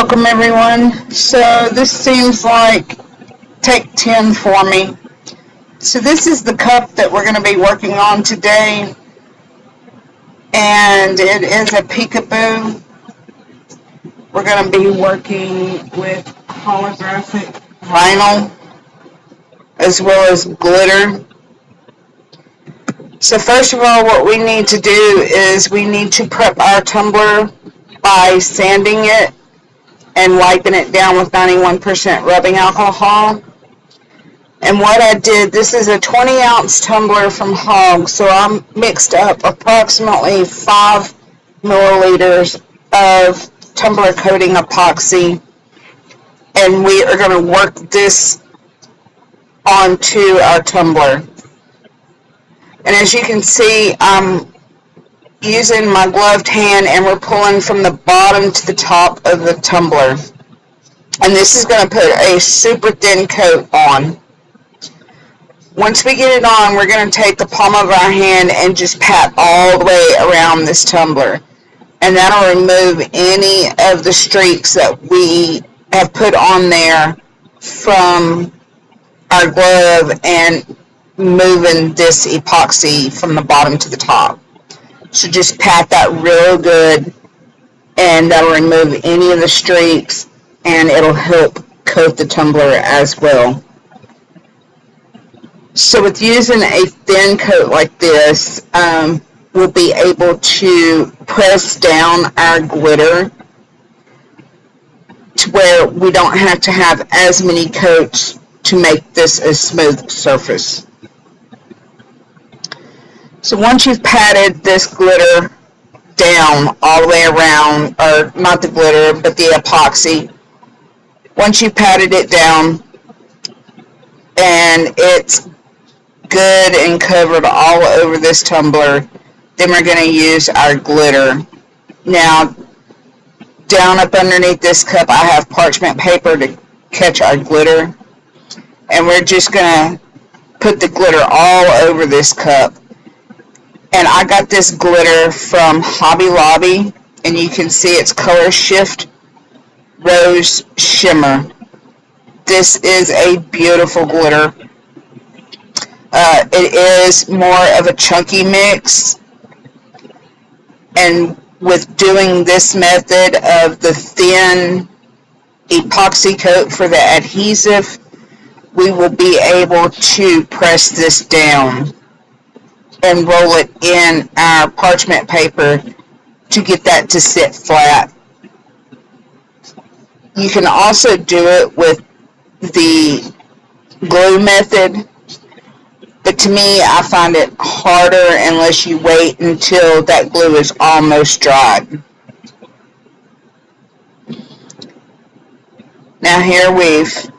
Welcome everyone. So this seems like take 10 for me. So this is the cup that we're going to be working on today, and it is a peekaboo. We're going to be working with holographic vinyl as well as glitter. So first of all, what we need to do is we need to prep our tumbler by sanding it and wiping it down with 91% rubbing alcohol. And what I did, this is a 20-ounce tumbler from Hog, so I mixed up approximately 5 milliliters of tumbler coating epoxy, and we are going to work this onto our tumbler. And as you can see, I'm using my gloved hand, and we're pulling from the bottom to the top of the tumbler. And this is going to put a super thin coat on. Once we get it on, we're going to take the palm of our hand and just pat all the way around this tumbler. And that'll remove any of the streaks that we have put on there from our glove and moving this epoxy from the bottom to the top. So just pat that real good, and that'll remove any of the streaks, and it'll help coat the tumbler as well. So with using a thin coat like this, we'll be able to press down our glitter to where we don't have to have as many coats to make this a smooth surface. So once you've patted this glitter down all the way around, or not the glitter, but the epoxy, once you've patted it down and it's good and covered all over this tumbler, then we're going to use our glitter. Now, down up underneath this cup, I have parchment paper to catch our glitter, and we're just going to put the glitter all over this cup. And I got this glitter from Hobby Lobby, and you can see it's Color Shift Rose Shimmer. This is a beautiful glitter. It is more of a chunky mix, and with doing this method of the thin epoxy coat for the adhesive, we will be able to press this down and roll it in our parchment paper to get that to sit flat. You can also do it with the glue method, but to me, I find it harder unless you wait until that glue is almost dried. Now here we've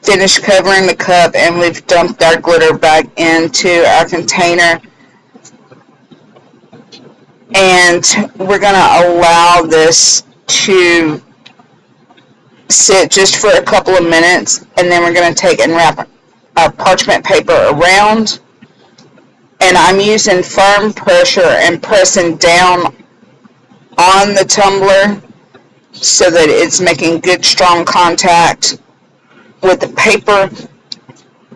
finished covering the cup, and we've dumped our glitter back into our container, and we're going to allow this to sit just for a couple of minutes, and then we're going to take and wrap our parchment paper around, and I'm using firm pressure and pressing down on the tumbler so that it's making good strong contact with the paper,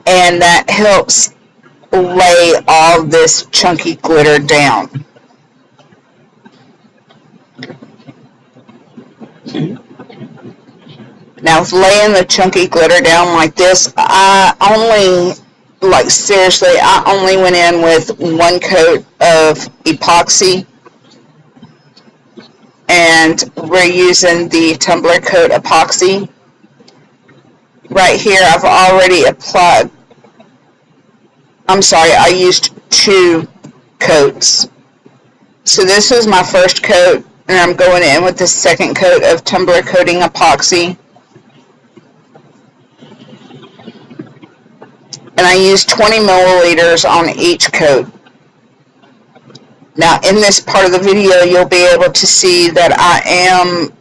and that helps lay all this chunky glitter down. Now, with laying the chunky glitter down like this, I only went in with 1 coat of epoxy, and we're using the tumbler coat epoxy. Right here, I've already applied, I used 2 coats. So this was my first coat, and I'm going in with the second coat of tumbler coating epoxy. And I used 20 milliliters on each coat. Now, in this part of the video, you'll be able to see that I am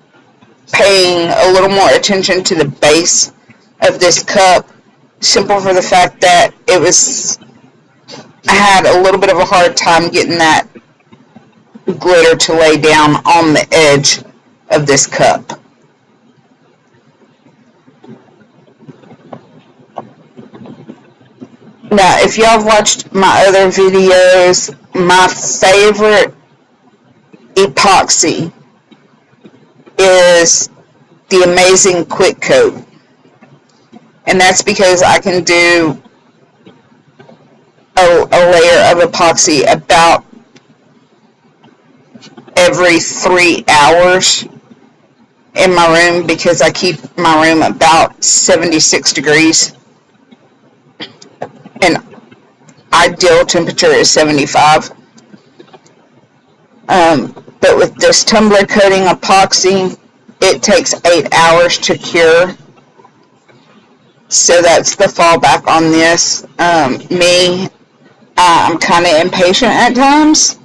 paying a little more attention to the base of this cup, simple for the fact that I had a little bit of a hard time getting that glitter to lay down on the edge of this cup. Now, if y'all watched my other videos, my favorite epoxy is the Amazing Quick Coat. And that's because I can do a layer of epoxy about every 3 hours in my room, because I keep my room about 76 degrees. And ideal temperature is 75. But with this tumbler coating epoxy, it takes 8 hours to cure. So that's the fallback on this. I'm kind of impatient at times.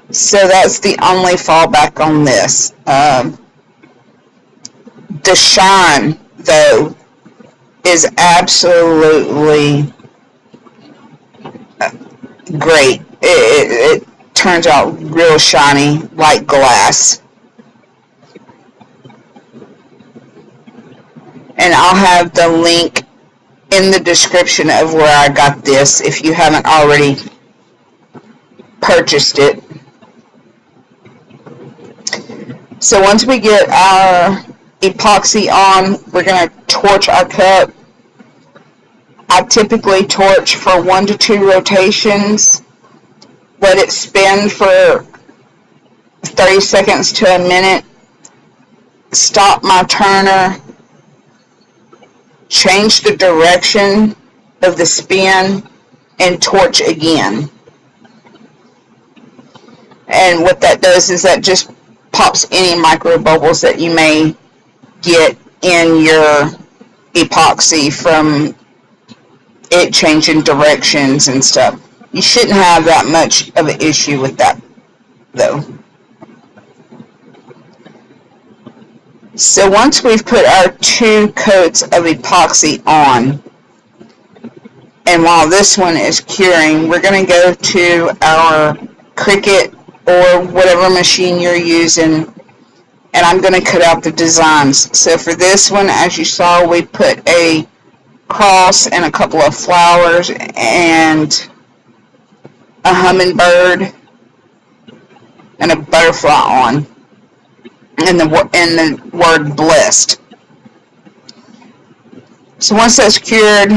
So that's the only fallback on this. The shine, though, is absolutely great. It turns out real shiny, like glass. And I'll have the link in the description of where I got this if you haven't already purchased it. So once we get our epoxy on, we're going to torch our cup. I typically torch for 1 to 2 rotations. Let it spin for 30 seconds to a minute. Stop my turner. Change the direction of the spin and torch again. And what that does is that just pops any micro bubbles that you may get in your epoxy from it changing directions and stuff. You shouldn't have that much of an issue with that, though. So once we've put our 2 coats of epoxy on, and while this one is curing, we're going to go to our Cricut or whatever machine you're using, and I'm going to cut out the designs. So for this one, as you saw, we put a cross and a couple of flowers and a hummingbird and a butterfly on, and the word blessed. So once that's cured,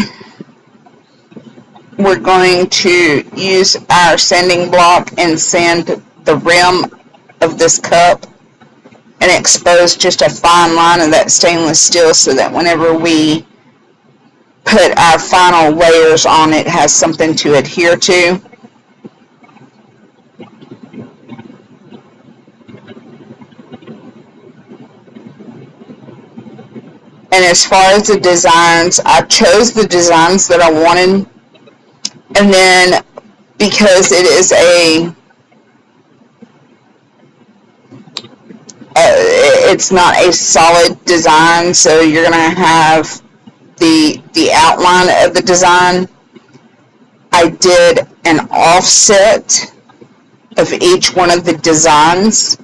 we're going to use our sanding block and sand the rim of this cup and expose just a fine line of that stainless steel so that whenever we put our final layers on, it has something to adhere to. And as far as the designs, I chose the designs that I wanted. And then because it is it's not a solid design, so you're going to have the outline of the design. I did an offset of each one of the designs,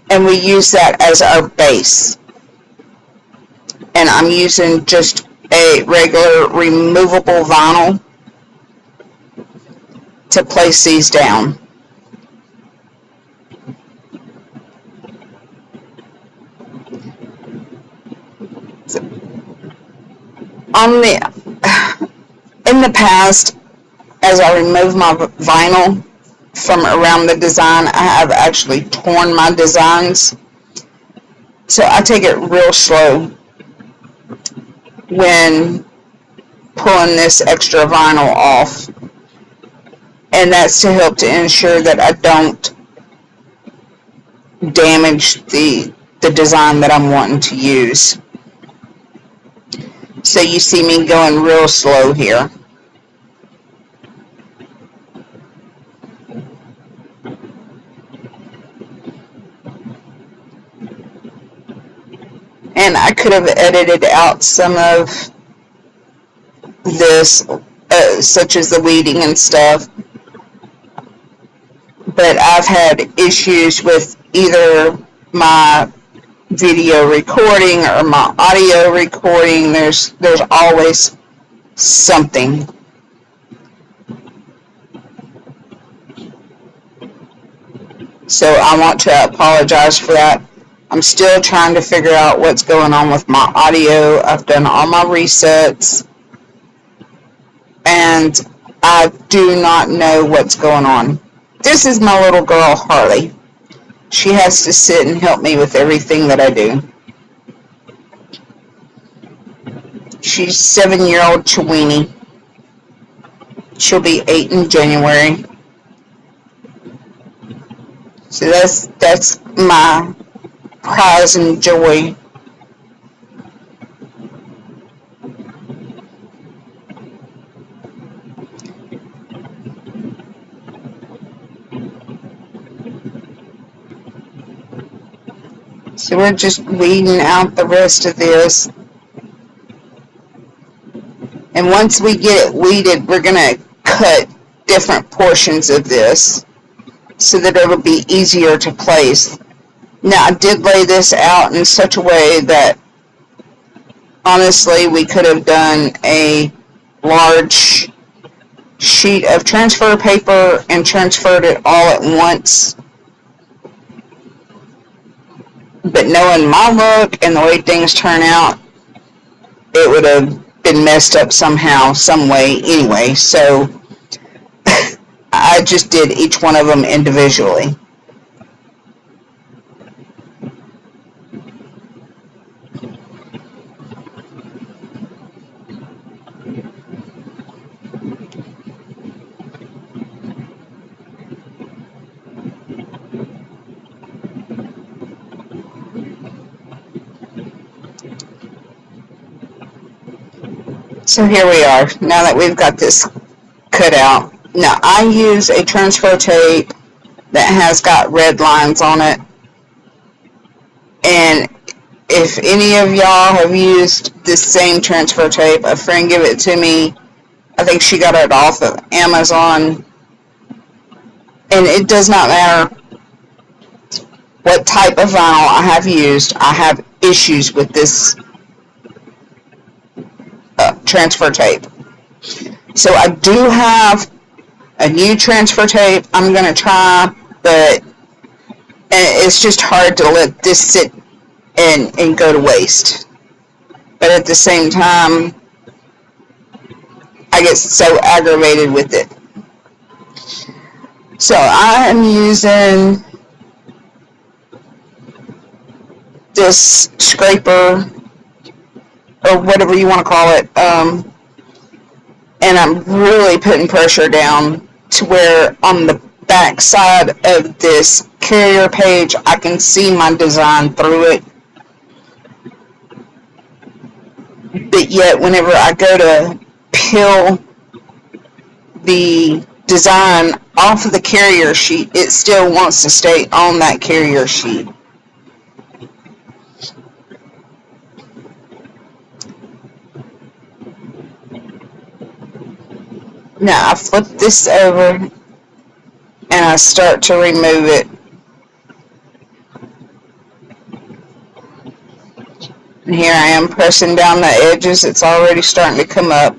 and we use that as our base. And I'm using just a regular removable vinyl to place these down. So, in the past, as I remove my vinyl from around the design, I have actually torn my designs. So I take it real slow when pulling this extra vinyl off. And that's to help to ensure that I don't damage the design that I'm wanting to use. So you see me going real slow here. And I could have edited out some of this, such as the weeding and stuff. But I've had issues with either my video recording or my audio recording. There's always something. So I want to apologize for that. I'm still trying to figure out what's going on with my audio. I've done all my resets, and I do not know what's going on. This is my little girl, Harley. She has to sit and help me with everything that I do. She's 7-year-old Chewini. She'll be 8 in January. So that's my pride and joy. So we're just weeding out the rest of this. And once we get it weeded, we're going to cut different portions of this so that it'll be easier to place. Now, I did lay this out in such a way that, honestly, we could have done a large sheet of transfer paper and transferred it all at once. But knowing my look and the way things turn out, it would have been messed up somehow, some way anyway. So I just did each one of them individually. So here we are, now that we've got this cut out. Now I use a transfer tape that has got red lines on it. And if any of y'all have used this same transfer tape, a friend gave it to me. I think she got it off of Amazon. And it does not matter what type of vinyl I have used. I have issues with this transfer tape. So I do have a new transfer tape I'm going to try, but it's just hard to let this sit and go to waste. But at the same time, I get so aggravated with it. So I am using this scraper, or whatever you want to call it, and I'm really putting pressure down to where on the back side of this carrier page I can see my design through it. But yet whenever I go to peel the design off of the carrier sheet, it still wants to stay on that carrier sheet. Now I flip this over and I start to remove it. And here I am pressing down the edges. It's already starting to come up.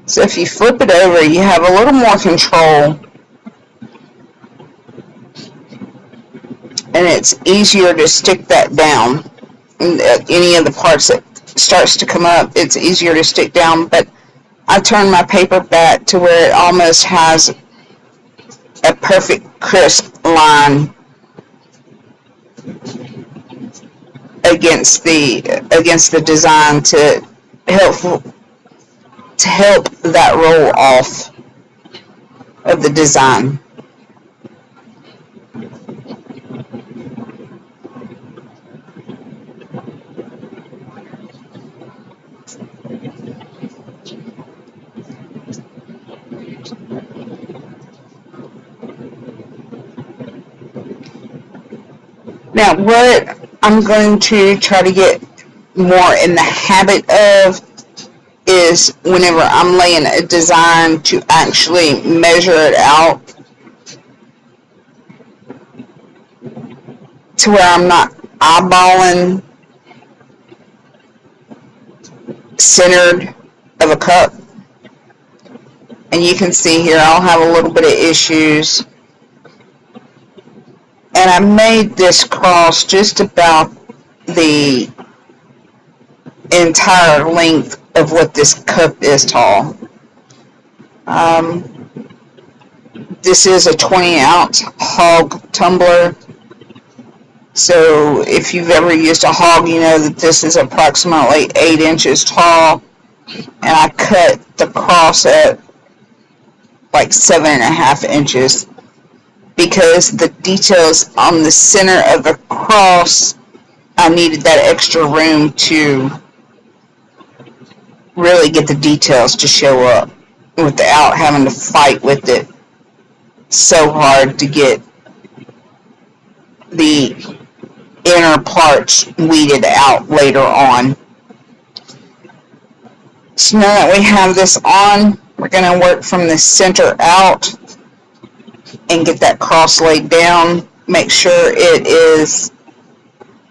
So if you flip it over, you have a little more control. And it's easier to stick that down. Any of the parts that starts to come up, it's easier to stick down. But I turn my paper back to where it almost has a perfect crisp line against the design to help that roll off of the design. Now, what I'm going to try to get more in the habit of is whenever I'm laying a design to actually measure it out to where I'm not eyeballing centered of a cup. And you can see here I'll have a little bit of issues. And I made this cross just about the entire length of what this cup is tall. This is a 20-ounce hog tumbler. So if you've ever used a hog, you know that this is approximately 8 inches tall. And I cut the cross at like 7.5 inches because the details on the center of the cross, I needed that extra room to really get the details to show up without having to fight with it so hard to get the inner parts weeded out later on. So now that we have this on, we're going to work from the center out and get that cross laid down. Make sure it is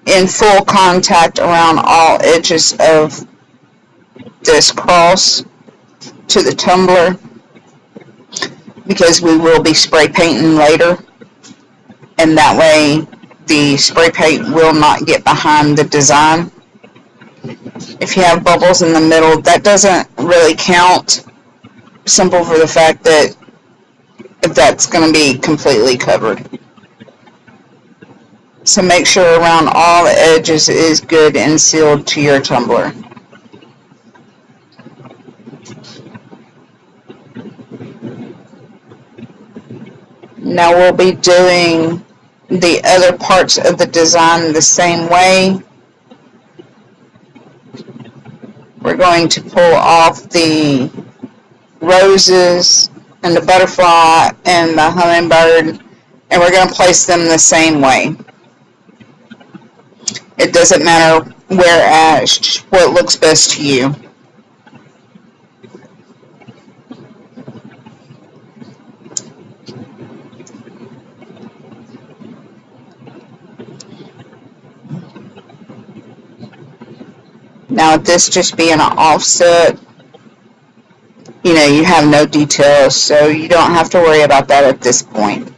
in full contact around all edges of this cross to the tumbler, because we will be spray painting later, and that way the spray paint will not get behind the design. If you have bubbles in the middle, that doesn't really count, simple for the fact that that's going to be completely covered. So make sure around all the edges is good and sealed to your tumbler. Now we'll be doing the other parts of the design the same way. We're going to pull off the roses and the butterfly and the hummingbird, and we're going to place them the same way. It doesn't matter where at, what looks best to you. Now with this just being an offset, you know, you have no details, so you don't have to worry about that at this point.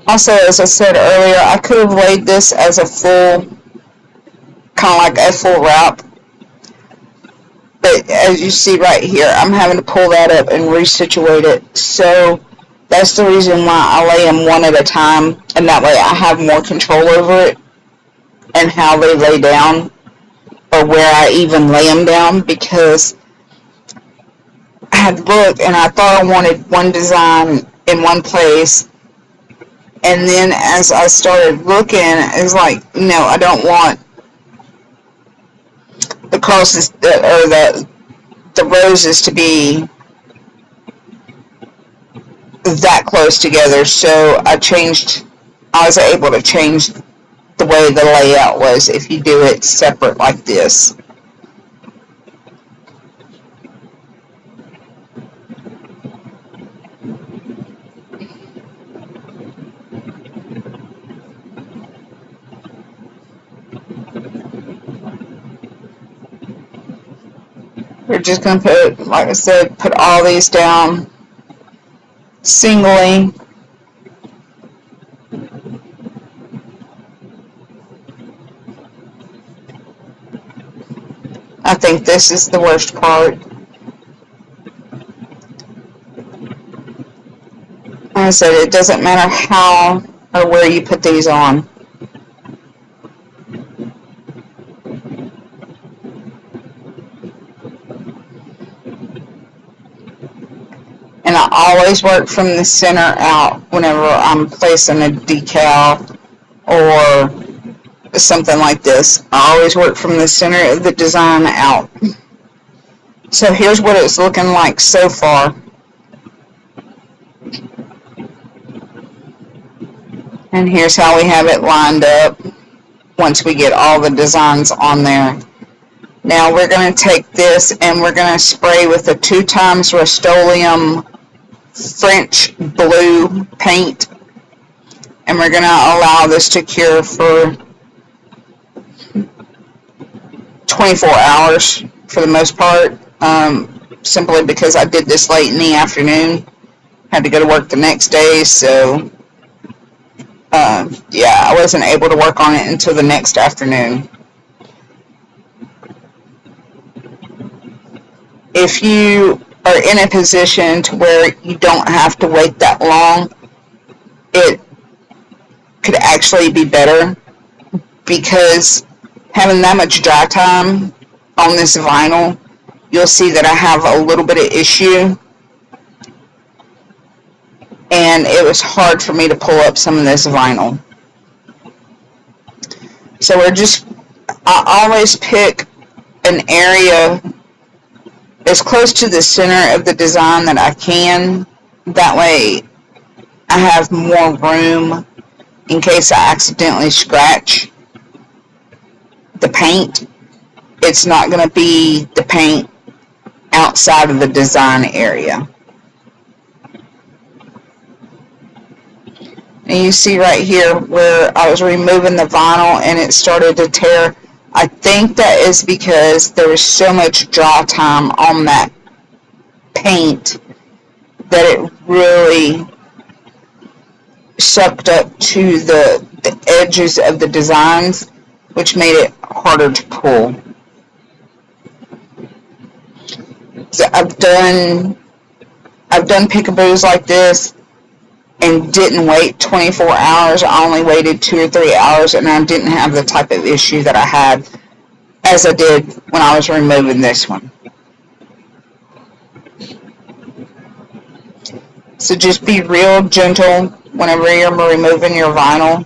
Also, as I said earlier, I could have laid this as a full, kind of like a full wrap. But as you see right here, I'm having to pull that up and resituate it. So that's the reason why I lay them one at a time, and that way I have more control over it and how they lay down, or where I even lay them down, because I had looked and I thought I wanted one design in one place, and then as I started looking, it's like, no, I don't want the crosses or the roses to be that close together. So I was able to change the way the layout was if you do it separate like this. We're just going to put, like I said, put all these down singly. I think this is the worst part. Like I said, it doesn't matter how or where you put these on. And I always work from the center out whenever I'm placing a decal or something like this. I always work from the center of the design out. So here's what it's looking like so far. And here's how we have it lined up once we get all the designs on there. Now we're going to take this and we're going to spray with a 2 times Rust-Oleum French blue paint, and we're going to allow this to cure for 24 hours for the most part, simply because I did this late in the afternoon. Had to go to work the next day, so yeah, I wasn't able to work on it until the next afternoon. If you are in a position to where you don't have to wait that long, it could actually be better, because having that much dry time on this vinyl, you'll see that I have a little bit of issue, and it was hard for me to pull up some of this vinyl. So I always pick an area as close to the center of the design that I can. That way I have more room in case I accidentally scratch the paint. It's not going to be the paint outside of the design area. And you see right here where I was removing the vinyl and it started to tear. I think that is because there was so much dry time on that paint that it really sucked up to the edges of the designs, which made it harder to pull. So I've done peekaboos like this and didn't wait 24 hours. I only waited 2 or 3 hours, and I didn't have the type of issue that I had as I did when I was removing this one. So just be real gentle whenever you're removing your vinyl.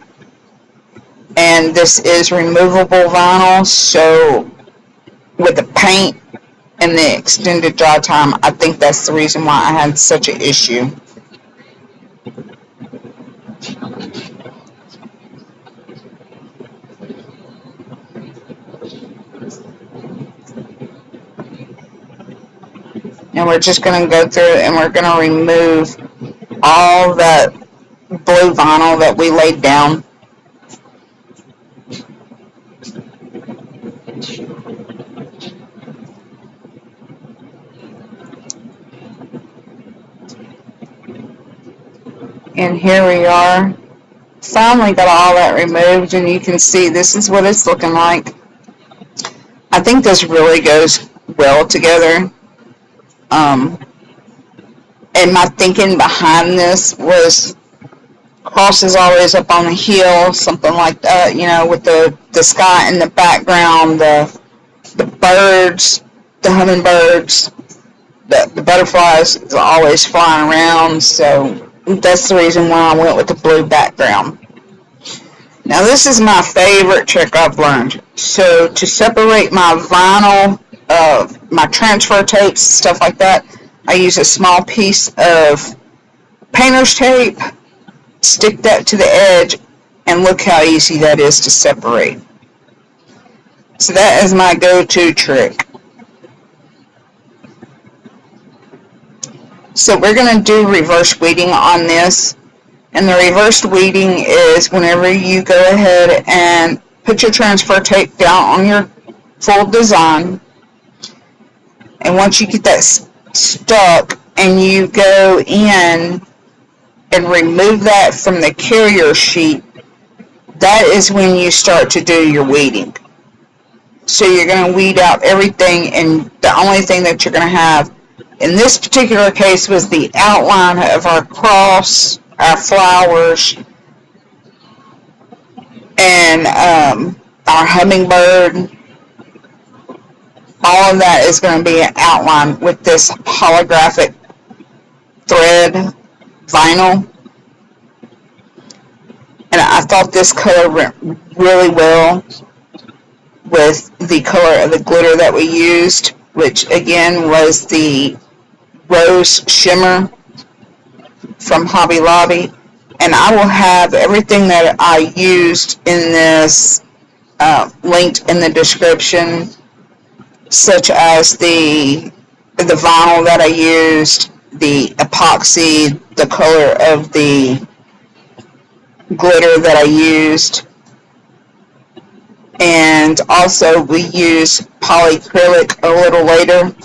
And this is removable vinyl, so with the paint and the extended dry time, I think that's the reason why I had such an issue. And we're just going to go through and we're going to remove all that blue vinyl that we laid down. And here we are. Finally got all that removed, and you can see this is what it's looking like. I think this really goes well together. And my thinking behind this was cross is always up on a hill, something like that, you know, with the sky in the background, the birds, the hummingbirds, the butterflies are always flying around, so that's the reason why I went with the blue background. Now this is my favorite trick I've learned. So to separate my vinyl, my transfer tapes, stuff like that, I use a small piece of painter's tape, stick that to the edge, and look how easy that is to separate. So that is my go-to trick. So we're going to do reverse weeding on this. And the reverse weeding is whenever you go ahead and put your transfer tape down on your full design. And once you get that stuck and you go in and remove that from the carrier sheet, that is when you start to do your weeding. So you're going to weed out everything, and the only thing that you're going to have in this particular case was the outline of our cross, our flowers, and our hummingbird. All of that is going to be an outline with this holographic thread vinyl. And I thought this color went really well with the color of the glitter that we used, which again was the Rose Shimmer from Hobby Lobby. And I will have everything that I used in this linked in the description. such as the vinyl that I used, the epoxy, the color of the glitter that I used, and also we use polyacrylic a little later,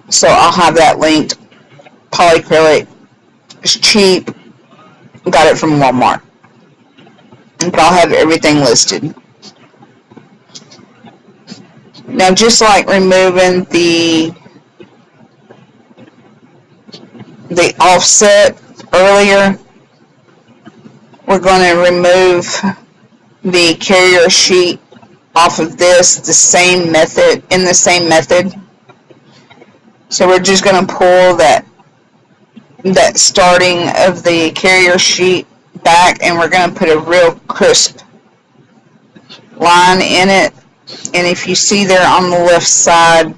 so I'll have that linked. Polyacrylic is cheap, got it from Walmart, but I'll have everything listed. Now, just like removing the offset earlier, we're going to remove the carrier sheet off of this in the same method. So we're just going to pull that starting of the carrier sheet back, and we're going to put a real crisp line in it. And if you see there on the left side,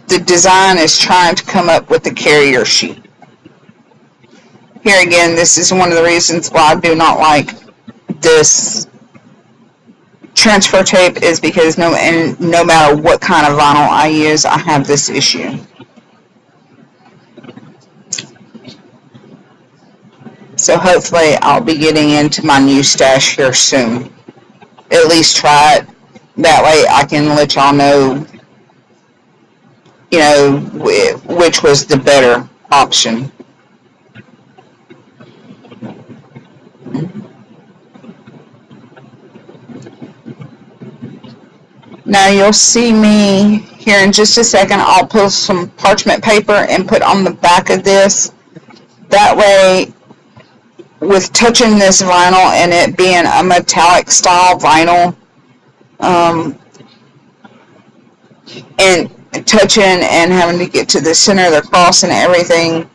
the design is trying to come up with the carrier sheet. Here again, this is one of the reasons why I do not like this transfer tape, is because no matter what kind of vinyl I use, I have this issue. So hopefully I'll be getting into my new stash here soon. At least try it. That way I can let y'all know, which was the better option. Now you'll see me here in just a second. I'll pull some parchment paper and put on the back of this. That way, with touching this vinyl and it being a metallic style vinyl, and touching and having to get to the center of the cross and everything,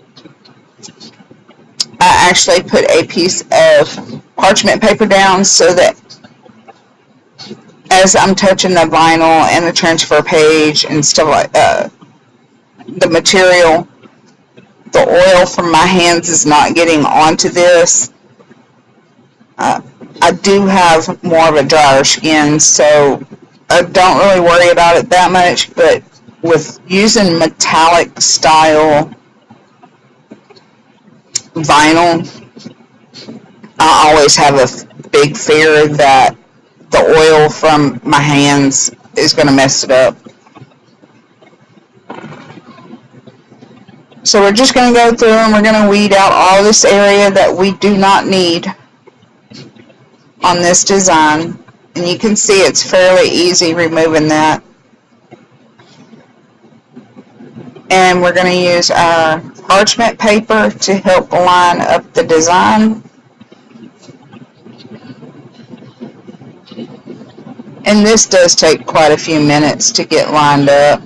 I actually put a piece of parchment paper down so that as I'm touching the vinyl and the transfer page and stuff like the material, the oil from my hands is not getting onto this. I do have more of a drier skin, so I don't really worry about it that much, but with using metallic style vinyl, I always have a big fear that the oil from my hands is going to mess it up. So we're just going to go through and we're going to weed out all this area that we do not need on this design. And you can see it's fairly easy removing that. And we're going to use our parchment paper to help line up the design. And this does take quite a few minutes to get lined up.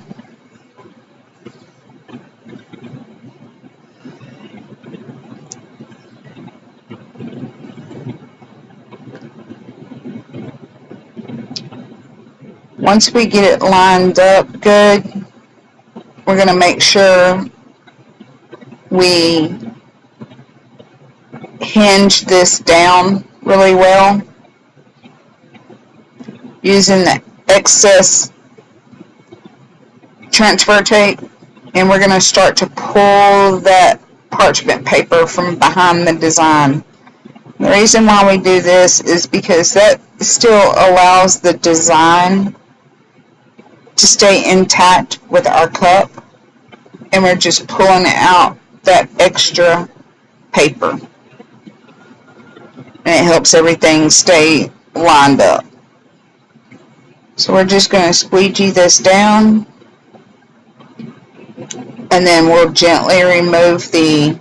Once we get it lined up good, we're going to make sure we hinge this down really well using the excess transfer tape, and we're going to start to pull that parchment paper from behind the design. The reason why we do this is because that still allows the design to stay intact with our cup, and we're just pulling out that extra paper, and it helps everything stay lined up. So we're just going to squeegee this down, and then we'll gently remove the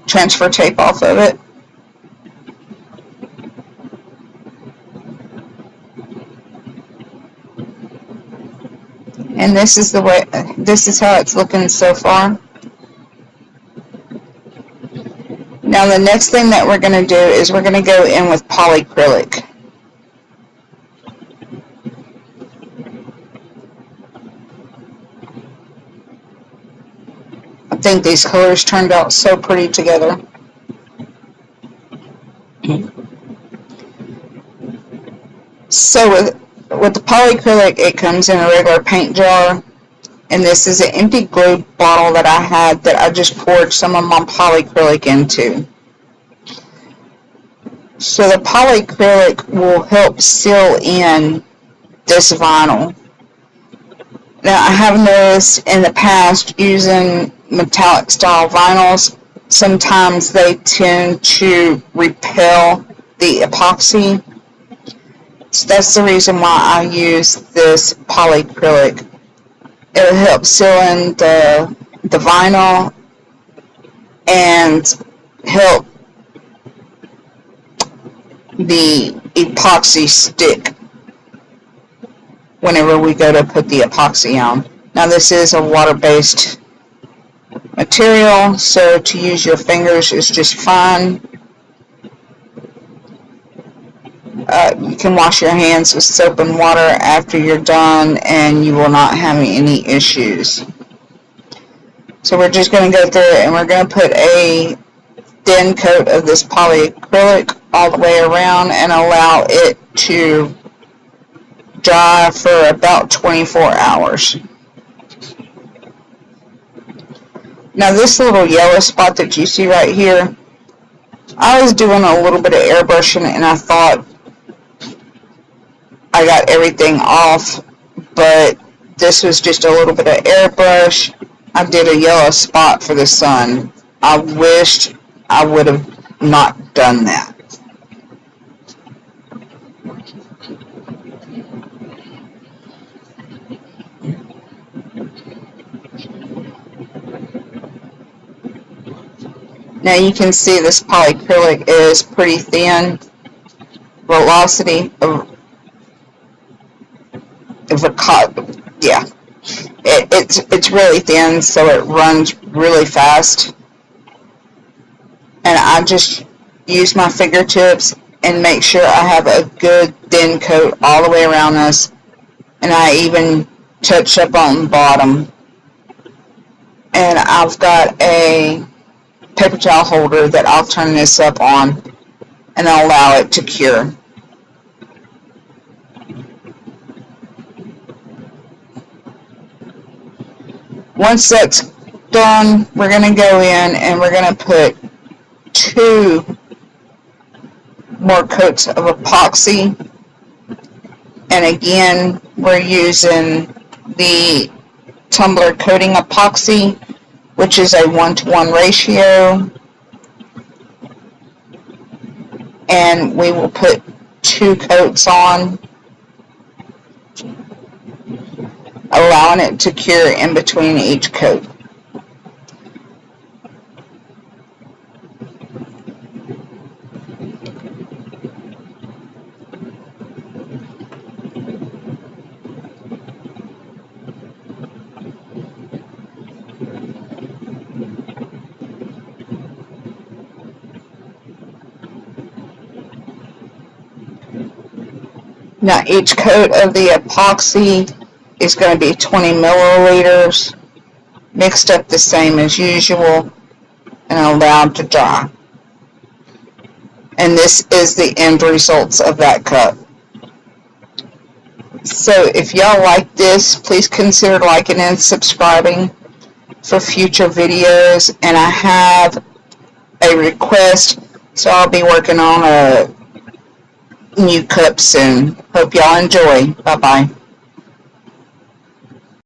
transfer tape off of it. And this is how it's looking so far. Now the next thing that we're going to do is we're going to go in with polyacrylic. I think these colors turned out so pretty together. So With the polyacrylic, it comes in a regular paint jar, and this is an empty glue bottle that I had that I just poured some of my polyacrylic into. So the polyacrylic will help seal in this vinyl. Now, I have noticed in the past using metallic style vinyls, sometimes they tend to repel the epoxy. So that's the reason why I use this polyacrylic. It'll help seal in the vinyl and help the epoxy stick whenever we go to put the epoxy on. Now, this is a water-based material, so to use your fingers is just fine. You can wash your hands with soap and water after you're done, and you will not have any issues. So we're just going to go through it, and we're going to put a thin coat of this polyacrylic all the way around and allow it to dry for about 24 hours. Now, this little yellow spot that you see right here, I was doing a little bit of airbrushing and I thought I got everything off, but this was just a little bit of airbrush. I did a yellow spot for the sun. I wished I would have not done that. Now you can see this polyacrylic is pretty thin. Velocity of a cotton, yeah, it's really thin, so it runs really fast. And I just use my fingertips and make sure I have a good thin coat all the way around this. And I even touch up on the bottom. And I've got a paper towel holder that I'll turn this up on and I'll allow it to cure. Once that's done, we're going to go in and we're going to put 2 more coats of epoxy. And again, we're using the tumbler coating epoxy, which is a 1-to-1 ratio. And we will put 2 coats on, allowing it to cure in between each coat. Now each coat of the epoxy is going to be 20 milliliters, mixed up the same as usual, and allowed to dry. And this is the end results of that cup. So if y'all like this, please consider liking and subscribing for future videos. And I have a request, so I'll be working on a new cup soon. Hope y'all enjoy. Bye-bye.